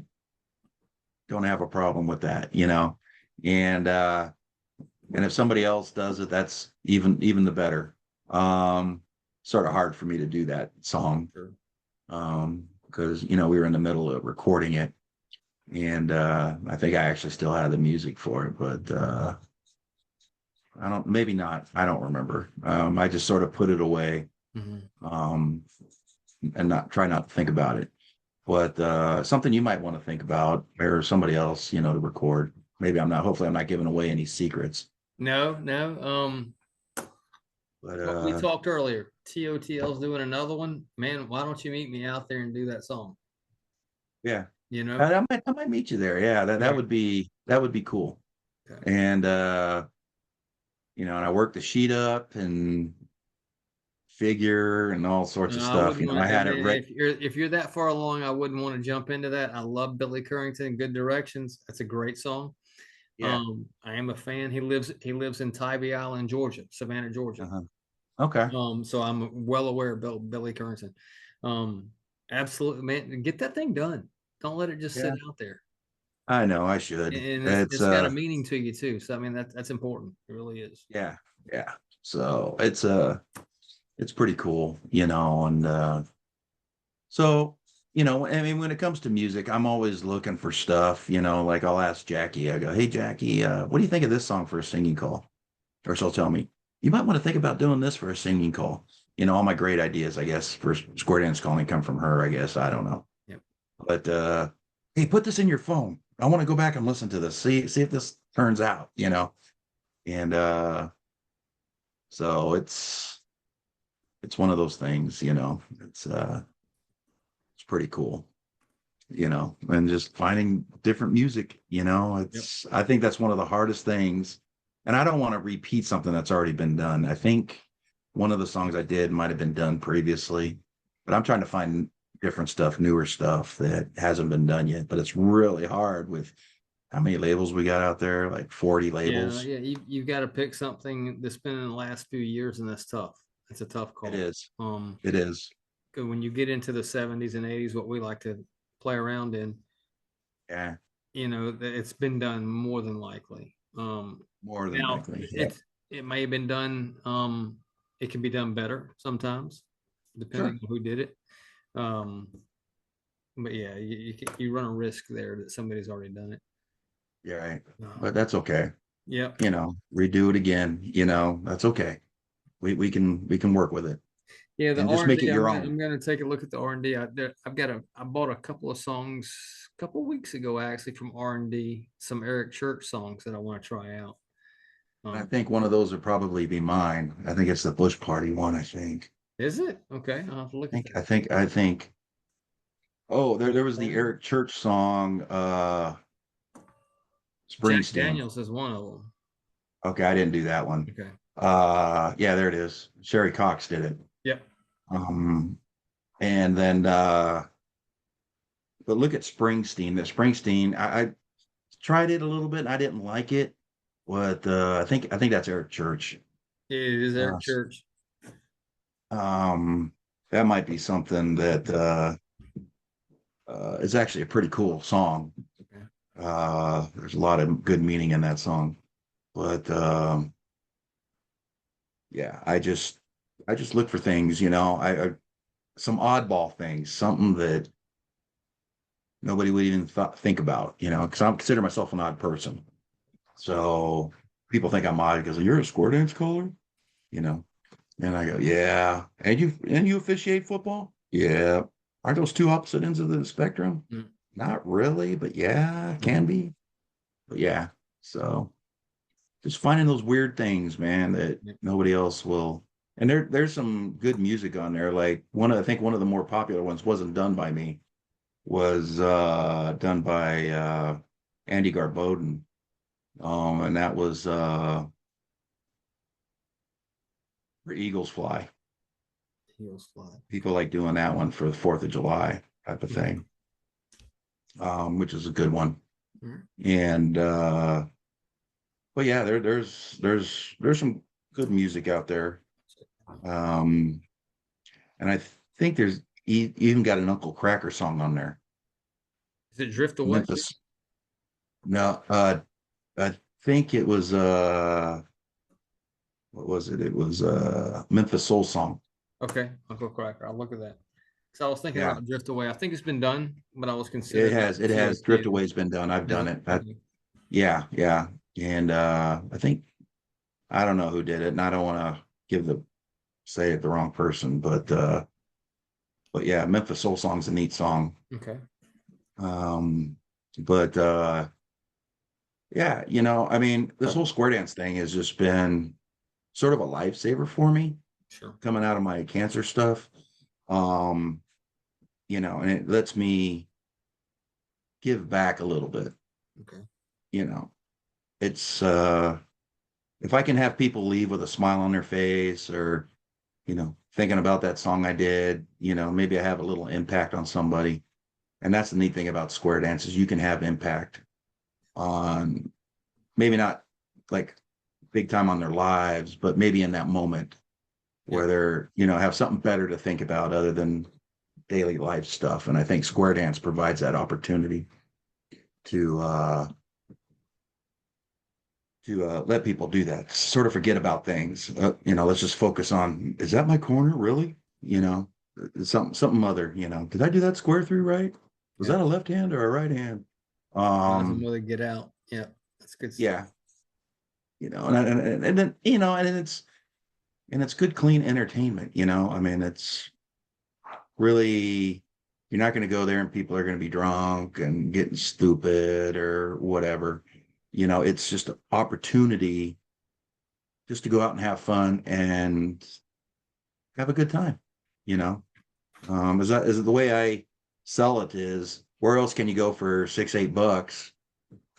don't have a problem with that, and if somebody else does it, that's even the better. Sort of hard for me to do that song. Sure. Because we were in the middle of recording it. And I think I actually still had the music for it, but I don't, maybe not. I don't remember. I just sort of put it away, Mhm. um, and not try not to think about it. But something you might want to think about, or somebody else, you know, to record. Maybe I'm not. Hopefully, I'm not giving away any secrets. No, no. But What we talked earlier, TOTL's doing another one. Man, why don't you meet me out there and do that song? yeah, You know? I might meet you there. Yeah, that Yeah. would be cool. Okay. And you know, and I worked the sheet up and figure and all sorts of No, I stuff. You wouldn't know, want I to. had it Man, ready. if you're that far along, I wouldn't want to jump into that. I love Billy Currington. Good Directions. That's a great song. Yeah. I am a fan. He lives in Tybee Island, Georgia, Savannah, Georgia. Uh-huh. Okay. So I'm well aware of Billy Currington. Um, Absolutely, man. Get that thing done. Don't let it just sit Yeah. out there. I know I should. And it's It's it's got a meaning to you too. So I mean that's important. It really is. yeah, yeah. So it's pretty cool, you know, and so you know, I mean when it comes to music, I'm always looking for stuff, you know, like I'll ask Jackie, I go, "Hey Jackie, what do you think of this song for a singing call?" Or she'll tell me, "You might want to think about doing this for a singing call." You know, all my great ideas, I guess, for square dance calling come from her, I guess. I don't know. Yep. But hey, put this in your phone. I want to go back and listen to this. See if this turns out, you know. And so it's one of those things, you know. It's pretty cool, you know, and just finding different music, you know. Yep. I think that's one of the hardest things. And I don't want to repeat something that's already been done. I think one of the songs I did might have been done previously, but I'm trying to find different stuff, newer stuff that hasn't been done yet. But it's really hard with how many labels we got out there, like 40 Yeah, labels. yeah. You've got to pick something that's been in the last few years, and that's tough. It's a tough It call. is. Um, It is. 'Cause when you get into the 70s and 80s, what we like to play around in, Yeah. it's been done more than likely. More than Now likely. Yeah. it may have been done. It can be done better sometimes, depending Sure. on who did it. Um, but yeah, you run a risk there that somebody's already done it. Yeah. Right. But Um, that's okay. yep. You know, redo it again, you know, that's okay. We can work with it Yeah, the and just R and make D. it I'm your gonna own. I'm gonna take a look at the R&D. I bought a couple of songs a couple of weeks ago actually from R&D. Some Eric Church songs that I want to try out. I Um, think one of those would probably be mine. I think it's the Bush Party one, I think. is it okay? I'll have to look I at think I that. think I think oh, there was the Eric Church song, Jack Springsteen. Daniels is one of them. Okay, I didn't do that one. Okay. Yeah, there it is. Sherry Cox did it. Yep. Um, and then but look at Springsteen. The Springsteen, I tried it a little bit. I didn't like it. What I think that's Eric Church. It is Uh, Eric Church. um, that might be something that is actually a pretty cool song. Okay. There's a lot of good meaning in that song, but yeah, I just look for things, you know, I some oddball things, something that nobody would even think about, you know, because I consider myself an odd person. So people think I'm odd because you're a square dance caller, you know. And I go, yeah. And you officiate football? Yeah. Aren't those two opposite ends of the spectrum? Mm. Not really, but yeah, can be. But yeah. So just finding those weird things, man, that Yep. nobody else will. And there's some good music on there. Like I think one of the more popular ones wasn't done by me, was done by Andy Garboden. And that was For Eagles Fly. Heels fly. People like doing that one for the 4th of July type of thing, which is a good one. Mhm. And but yeah, there's some good music out there. Um, and I think there's even got an Uncle Cracker song on there. Is it Drift Away? Memphis. No, I think it was what was it? It was Memphis Soul Song. Okay, Uncle Cracker. I'll look at that. So I was thinking Yeah, about Drift Away. I think it's been done, but I was it considering has. It has. Drift TOT. Away's been done. I've done it. Okay. Yeah, yeah. And I think I don't know who did it, and I don't want to give the say it the wrong person, but yeah, Memphis Soul Song's a neat song. Okay. Um, but yeah, I mean, this whole square dance thing has just been sort of a lifesaver for me Sure. coming out of my cancer stuff. Um, and it lets me give back a little bit, Okay. you know. It's if I can have people leave with a smile on their face or, thinking about that song I did, maybe I have a little impact on somebody. And that's the neat thing about square dance is you can have impact on maybe not like big time on their lives, but maybe in that moment where Yeah. they're, have something better to think about other than daily life stuff. And I think square dance provides that opportunity to let people do that. Sort of forget about things. Let's just focus on, is that my corner really? Something other. Did I do that square through right? Was Yeah. that a left hand or a right hand? Find some way to get out. Yeah. That's good stuff. Yeah, and then it's good clean entertainment. I mean, it's really, you're not going to go there and people are going to be drunk and getting stupid or whatever. It's just an opportunity just to go out and have fun and have a good time. You know, is the way I sell it is, where else can you go for $6-8,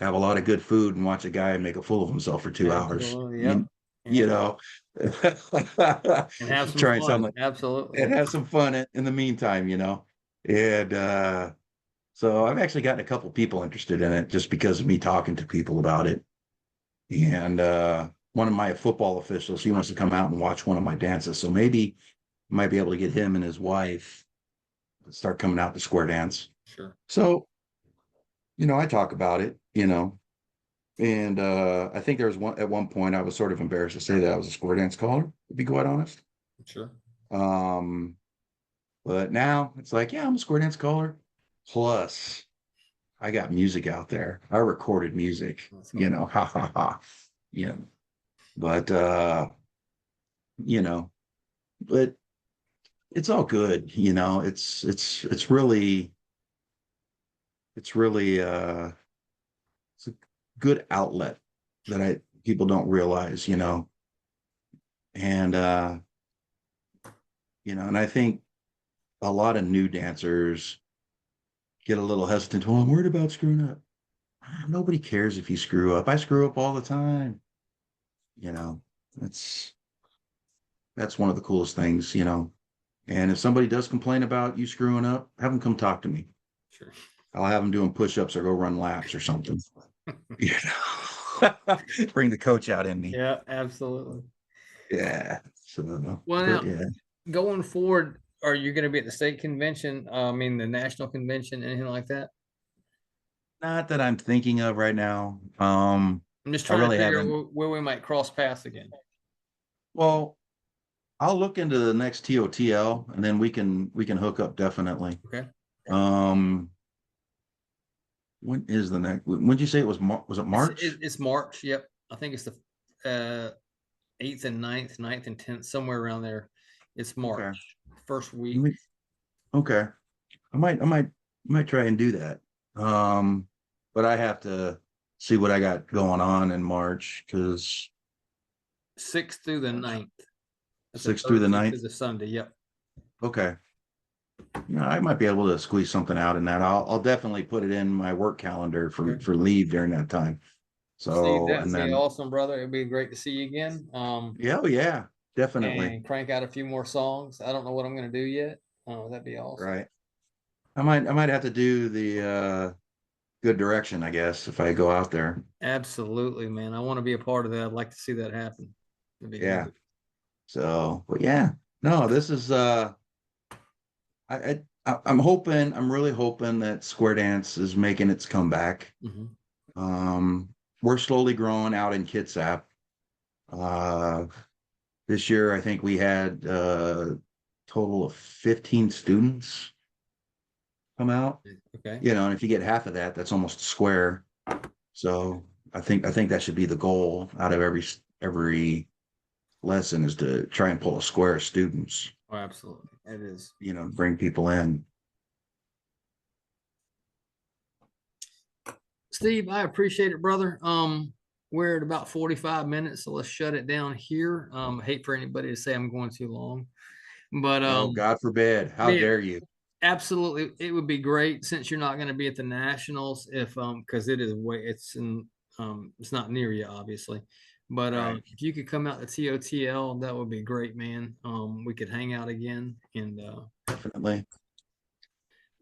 have a lot of good food and watch a guy make a fool of himself for 2 hours? Absolutely. You, Yep. you Yep. know, And have some try and sound fun. like, Absolutely. and have some fun in the meantime, and so I've actually gotten a couple people interested in it just because of me talking to people about it. And one of my football officials, he wants to come out and watch one of my dances. So maybe I might be able to get him and his wife to start coming out to square dance. Sure. So, I talk about it, and I think there was at one point I was sort of embarrassed to say that I was a square dance caller, to be quite honest. Sure. Um, but now it's like, yeah, I'm a square dance caller. Plus, I got music out there. I recorded music, That's cool. ha ha ha. Yeah. But you know, but it's all good, it's really it's a good outlet that I people don't realize, and and I think a lot of new dancers get a little hesitant. Well, I'm worried about screwing up. Nobody cares if you screw up. I screw up all the time. You know, that's that's one of the coolest things, And if somebody does complain about you screwing up, have them come talk to me. Sure. I'll have them doing push-ups or go run laps or something. Bring the coach out in me. Yeah, absolutely. Yeah. So, Well, but now yeah. going forward, are you going to be at the state convention? I mean, the national convention, anything like that? Not that I'm thinking of right now. I'm just I trying to really figure haven't. out where we might cross paths again. Well, I'll look into the next TOTL and then we can hook up definitely. Okay. Um, when is the next? When did you say it was? Was it March? It's March. Yep. I think it's the 8th and 9th, 9th and 10th, somewhere around there. It's March, Okay. first Let week. me- Okay. I might try and do that. But I have to see what I got going on in March because 6th through the 9th. That's a 6th through the Thursday to 9th. the Sunday. Yep. Okay. Yeah, I might be able to squeeze something out in that. I'll definitely put it in my work calendar for Okay. for leave during that time. See, So that's and then awesome, brother. It'd be great to see you again. yeah, oh, yeah, definitely. And crank out a few more songs. I don't know what I'm going to do yet. That'd be awesome. Right. I might have to do the good direction, I guess, if I go out there. Absolutely, man. I want to be a part of that. I'd like to see that happen. It'd be Yeah. great. So, but yeah, no, this is I'm really hoping that Square Dance is making its comeback. Mhm. We're slowly growing out in Kitsap. Uh, this year, I think we had total of 15 students come out. Okay. And if you get half of that, that's almost a square. So I think that should be the goal out of every lesson, is to try and pull a square of students. Oh, absolutely. It is. Bring people in. Steve, I appreciate it, brother. We're at about 45 minutes, so let's shut it down here. I hate for anybody to say I'm going too long, but Oh, God forbid. How man, dare you? absolutely, it would be great, since you're not going to be at the Nationals, if because it's not near you, obviously, but Right. if you could come out to TOTL, that would be great, man. We could hang out again, and Definitely.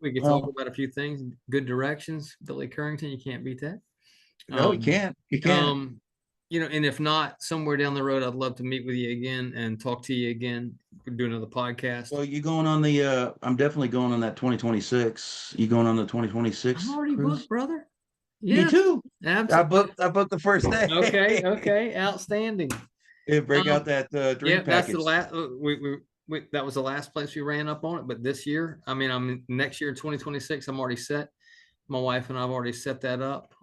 we could talk about a few things. Good directions, Billy Currington, you can't beat that. No, you can't. You can't. And if not, somewhere down the road, I'd love to meet with you again and talk to you again. We'll do another podcast. Well, you going on the? I'm definitely going on that 2026. You going on the 2026? I'm already cruise? booked, brother. Me too. Absolutely. I booked the first day. Okay, outstanding. Yeah, break out that dream Yeah, that's package. the last. We that was the last place we ran up on it. But this year, I'm next year, 2026. I'm already set. My wife and I've already set that up.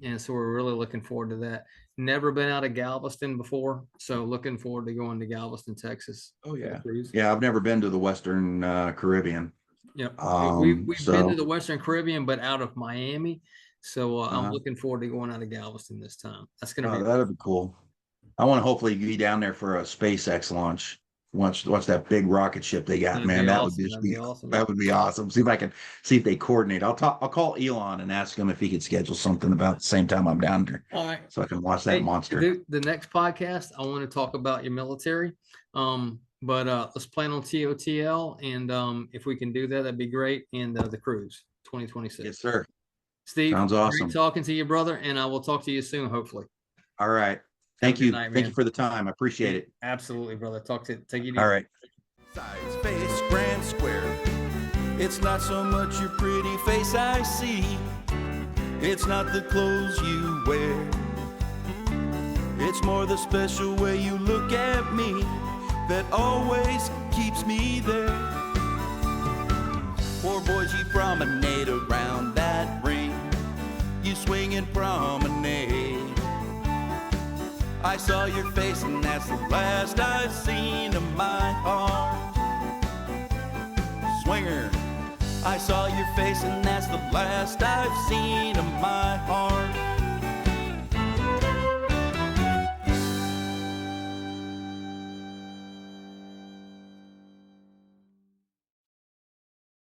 And so we're really looking forward to that. Never been out of Galveston before, so looking forward to going to Galveston, Texas. Oh yeah, cruise. yeah. I've never been to the Western Caribbean. Yep. We've So been to the Western Caribbean, but out of Miami. So I'm Uh-huh. looking forward to going out of Galveston this time. That's going to be that'd be cool. I want to hopefully be down there for a SpaceX launch. Watch that big rocket ship they got, That'd man. be That awesome. would just That'd be be awesome. That would be awesome. See if I can see if they coordinate. I'll call Elon and ask him if he could schedule something about the same time I'm down there, All right. so I can watch that Hey, monster. the next podcast, I want to talk about your military. But let's plan on TOTL, and if we can do that, that'd be great. And the cruise 2026. Yes, sir. Steve, Sounds awesome. great talking to you, brother, and I will talk to you soon, hopefully. All right. Have a Thank good you. night, Thank man. you for the time. I appreciate it. Absolutely, brother. Take it easy. All right. Size, face, grand, square. It's not so much your pretty face I see. It's not the clothes you wear. It's more the special way you look at me that always keeps me there. Poor boys, you promenade around that ring. You swing and promenade. I saw your face and that's the last I've seen of my heart. Swinger, I saw your face and that's the last I've seen of my heart.